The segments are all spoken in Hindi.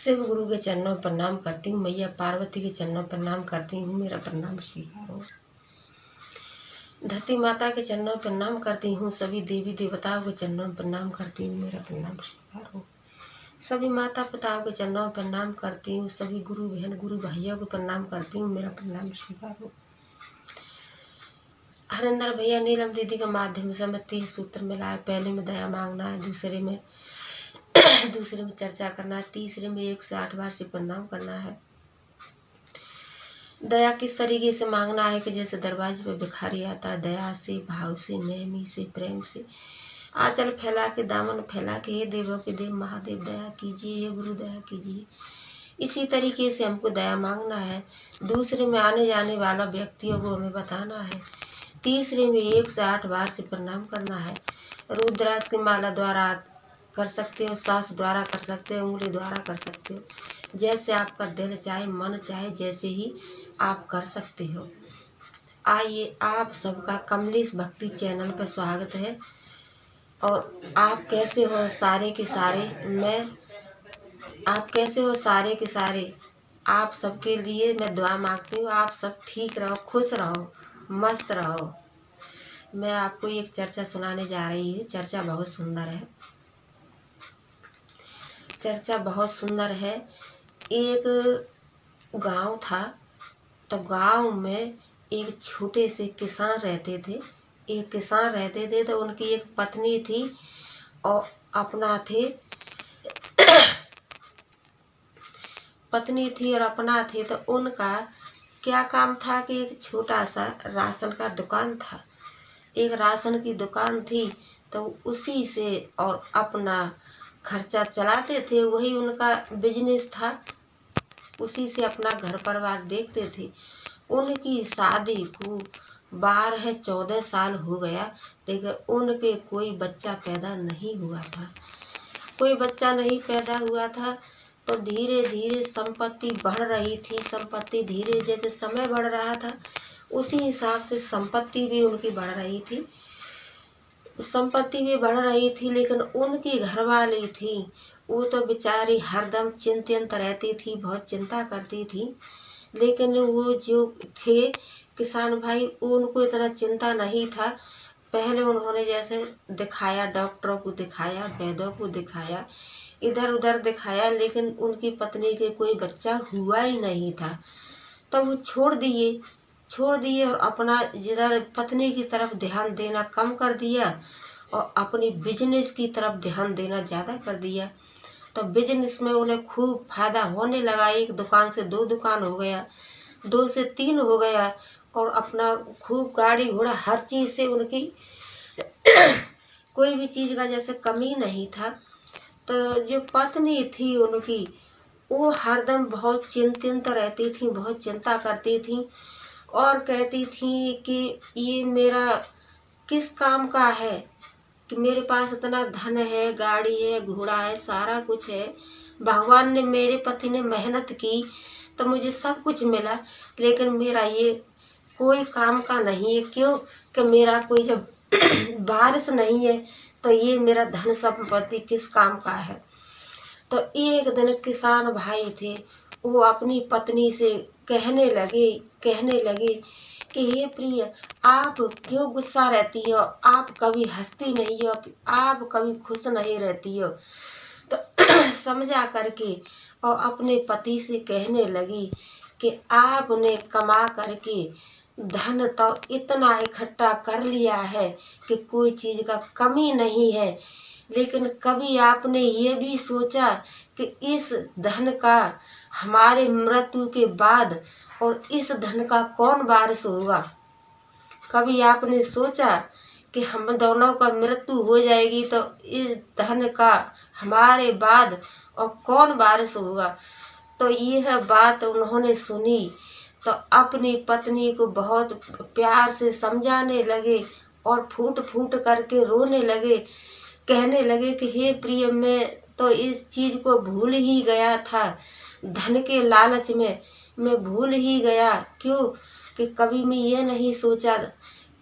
शिव गुरु के चरणों में प्रणाम करती हूँ। मैया पार्वती के चरणों में प्रणाम करती हूँ। मेरा प्रणाम स्वीकार हो। धरती माता के चरणों में प्रणाम करती हूँ। सभी देवी देवताओं के चरणों में प्रणाम करती हूँ। मेरा प्रणाम स्वीकार हो। सभी माता पिताओं के चरणों में प्रणाम करती हूँ। सभी गुरु बहन गुरु भाइयों को प्रणाम करती हूँ। मेरा प्रणाम स्वीकार हो। हरिंदर भैया नीलम दीदी के माध्यम से मैं 30 सूत्र मिलाए। पहले में दया मांगना है, दूसरे में चर्चा करना है, तीसरे में 1 से 8 बार से प्रणाम करना है। दया किस तरीके से मांगना है कि जैसे दरवाजे पे भिखारी आता है, दया से, भाव से, नेमी से, प्रेम से आंचल फैला के, दामन फैला के, हे देवों के देव महादेव दया कीजिए, हे गुरु दया कीजिए। इसी तरीके से हमको दया मांगना है। दूसरे में आने जाने वाला व्यक्तियों को हमें बताना है। तीसरे में 1 से 8 बार से प्रणाम करना है। रुद्राक्ष की माला द्वारा कर सकते हो, सांस द्वारा कर सकते हो, उंगली द्वारा कर सकते हो, जैसे आपका दिल चाहे, मन चाहे, जैसे ही आप कर सकते हो। आइए, आप सबका कमलेश भक्ति चैनल पर स्वागत है। और आप कैसे हो सारे के सारे, आप कैसे हो सारे के सारे, आप सबके लिए मैं दुआ मांगती हूँ। आप सब ठीक रहो, खुश रहो, मस्त रहो। मैं आपको एक चर्चा सुनाने जा रही हूँ। चर्चा बहुत सुंदर है। चर्चा बहुत सुंदर है। एक गांव था, तो गांव में एक छोटे से किसान रहते थे। एक किसान रहते थे, तो उनकी एक पत्नी थी और अपना थे पत्नी थी और अपना थे। तो उनका क्या काम था कि एक छोटा सा राशन का दुकान था। एक राशन की दुकान थी, तो उसी से और अपना खर्चा चलाते थे। वही उनका बिजनेस था, उसी से अपना घर परिवार देखते थे। उनकी शादी को 12-14 साल हो गया, लेकिन उनके कोई बच्चा पैदा नहीं हुआ था। कोई बच्चा नहीं पैदा हुआ था। तो धीरे धीरे संपत्ति बढ़ रही थी। संपत्ति धीरे जैसे समय बढ़ रहा था, उसी हिसाब से संपत्ति भी उनकी बढ़ रही थी। संपत्ति भी बढ़ रही थी, लेकिन उनकी घरवाली थी, वो तो बेचारी हरदम चिंतित रहती थी, बहुत चिंता करती थी। लेकिन वो जो थे किसान भाई, उनको इतना चिंता नहीं था। पहले उन्होंने जैसे दिखाया, डॉक्टरों को दिखाया, वैद्यों को दिखाया, इधर उधर दिखाया, लेकिन उनकी पत्नी के कोई बच्चा हुआ ही नहीं था। तो वो छोड़ दिए और अपना जिधर पत्नी की तरफ ध्यान देना कम कर दिया और अपनी बिजनेस की तरफ ध्यान देना ज़्यादा कर दिया। तो बिजनेस में उन्हें खूब फायदा होने लगा। 1 दुकान से 2 दुकान हो गया, 2 से 3 हो गया, और अपना खूब गाड़ी घोड़ा हर चीज़ से उनकी कोई भी चीज़ का जैसे कमी नहीं था। तो जो पत्नी थी उनकी, वो हरदम बहुत चिंतित रहती थी, बहुत चिंता करती थी और कहती थी कि ये मेरा किस काम का है कि मेरे पास इतना धन है, गाड़ी है, घोड़ा है, सारा कुछ है। भगवान ने, मेरे पति ने मेहनत की तो मुझे सब कुछ मिला, लेकिन मेरा ये कोई काम का नहीं है। क्यों कि मेरा कोई जब वारिस नहीं है, तो ये मेरा धन संपत्ति किस काम का है। तो एक दिन किसान भाई थे, वो अपनी पत्नी से कहने लगे कि हे प्रिय, आप क्यों गुस्सा रहती हो, आप कभी हंसती नहीं हो, आप कभी खुश नहीं रहती हो। तो समझा करके और अपने पति से कहने लगी कि आपने कमा करके धन तो इतना इकट्ठा कर लिया है कि कोई चीज़ का कमी नहीं है, लेकिन कभी आपने ये भी सोचा कि इस धन का हमारे मृत्यु के बाद और इस धन का कौन वारिस होगा। कभी आपने सोचा कि हम दोनों का मृत्यु हो जाएगी तो इस धन का हमारे बाद और कौन वारिस होगा। तो यह बात उन्होंने सुनी तो अपनी पत्नी को बहुत प्यार से समझाने लगे और फूट फूट करके रोने लगे। कहने लगे कि हे प्रिय, मैं तो इस चीज़ को भूल ही गया था, धन के लालच में मैं भूल ही गया। क्यों कि कभी मैं ये नहीं सोचा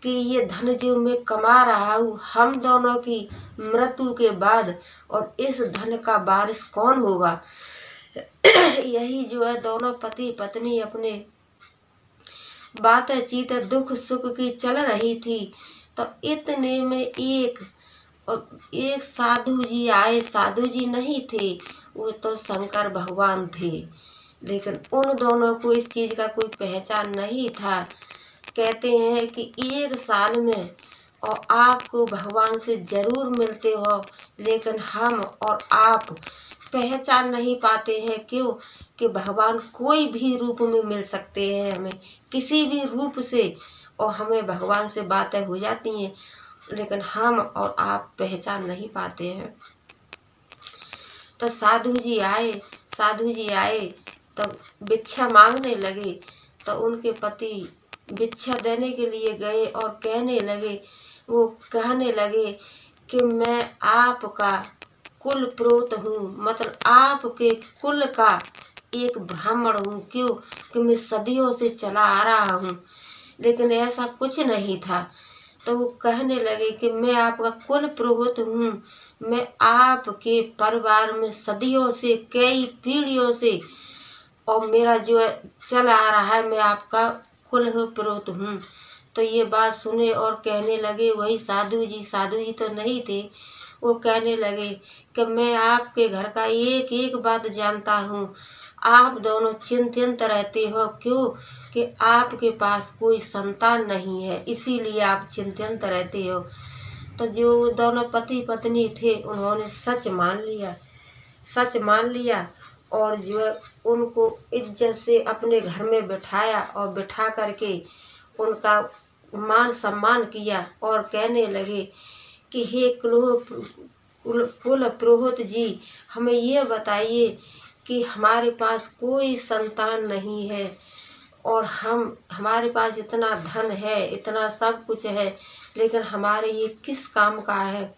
कि ये धन जो मैं कमा रहा हूँ, हम दोनों की मृत्यु के बाद और इस धन का वारिस कौन होगा। यही जो है दोनों पति पत्नी अपने बातचीत दुख सुख की चल रही थी। तो इतने में एक साधु जी आए। साधु जी नहीं थे, वो तो शंकर भगवान थे, लेकिन उन दोनों को इस चीज का कोई पहचान नहीं था। कहते हैं कि 1 साल में और आपको भगवान से जरूर मिलते हो, लेकिन हम और आप पहचान नहीं पाते हैं। क्यों? कि भगवान कोई भी रूप में मिल सकते हैं हमें, किसी भी रूप से, और हमें भगवान से बातें हो जाती हैं, लेकिन हम और आप पहचान नहीं पाते हैं। तो साधु जी आए तो भिक्षा मांगने लगे। तो उनके पति भिक्षा देने के लिए गए और कहने लगे कि मैं आपका कुल प्रोत हूँ, मतलब आपके कुल का एक ब्राह्मण हूँ। क्यों? कि मैं सदियों से चला आ रहा हूँ, लेकिन ऐसा कुछ नहीं था। तो वो कहने लगे कि मैं आपका कुल पुरोहित हूँ, मैं आपके परिवार में सदियों से, कई पीढ़ियों से, और मेरा जो है चला आ रहा है, मैं आपका कुल पुरोहित हूँ। तो ये बात सुने और कहने लगे, वही साधु जी तो नहीं थे, वो कहने लगे कि मैं आपके घर का एक एक बात जानता हूँ। आप दोनों चिंतित रहते हो। क्यों? कि आपके पास कोई संतान नहीं है, इसीलिए आप चिंतित रहते हो। तो जो दोनों पति पत्नी थे, उन्होंने सच मान लिया और जो उनको इज्जत से अपने घर में बिठाया और बिठा करके उनका मान सम्मान किया और कहने लगे कि हे कुल पुरोहित जी, हमें ये बताइए कि हमारे पास कोई संतान नहीं है और हमारे पास इतना धन है, इतना सब कुछ है, लेकिन हमारे ये किस काम का है।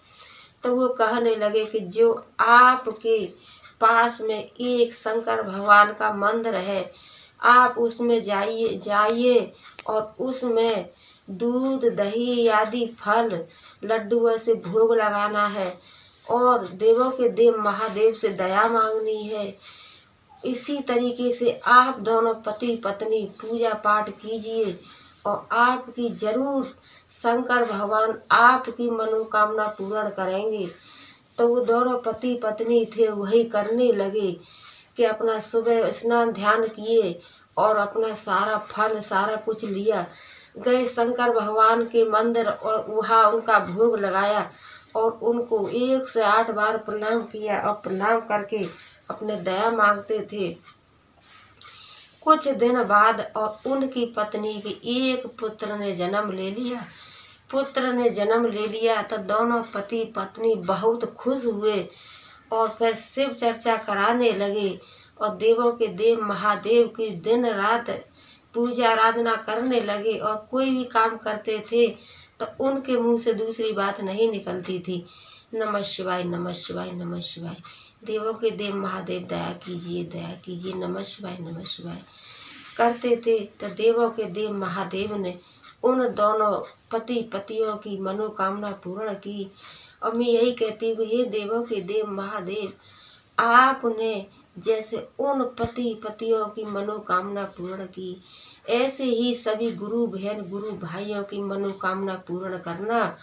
तो वो कहने लगे कि जो आपके पास में एक शंकर भगवान का मंदिर है, आप उसमें जाइए और उसमें दूध दही आदि फल लड्डू ऐसे भोग लगाना है और देवों के देव महादेव से दया मांगनी है। इसी तरीके से आप दोनों पति पत्नी पूजा पाठ कीजिए और आपकी जरूर शंकर भगवान आपकी मनोकामना पूर्ण करेंगे। तो वो दोनों पति पत्नी थे, वही करने लगे कि अपना सुबह स्नान ध्यान किए और अपना सारा फल सारा कुछ लिया, गए शंकर भगवान के मंदिर और वहाँ उनका भोग लगाया और उनको 1 से 8 बार प्रणाम किया और प्रणाम करके अपने दया मांगते थे। कुछ दिन बाद और उनकी पत्नी के एक पुत्र ने जन्म ले लिया। तो दोनों पति पत्नी बहुत खुश हुए और फिर शिव चर्चा कराने लगे और देवों के देव महादेव की दिन रात पूजा आराधना करने लगे। और कोई भी काम करते थे तो उनके मुंह से दूसरी बात नहीं निकलती थी, नमः शिवाय नमः शिवाय नमः शिवाय, देवों के देव महादेव दया कीजिए, नमः शिवाय करते थे। तो देवों के देव महादेव ने उन दोनों पति पतियों की मनोकामना पूर्ण की। और मैं यही कहती हूँ, हे देवों के देव महादेव, आपने जैसे उन पति पतियों की मनोकामना पूर्ण की, ऐसे ही सभी गुरु बहन गुरु भाइयों की मनोकामना पूर्ण करना,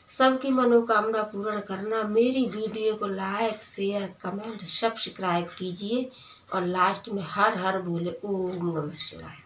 सबकी मनोकामना पूर्ण करना। मेरी वीडियो को लाइक शेयर कमेंट सब्सक्राइब कीजिए और लास्ट में हर हर बोले ओम नमः शिवाय।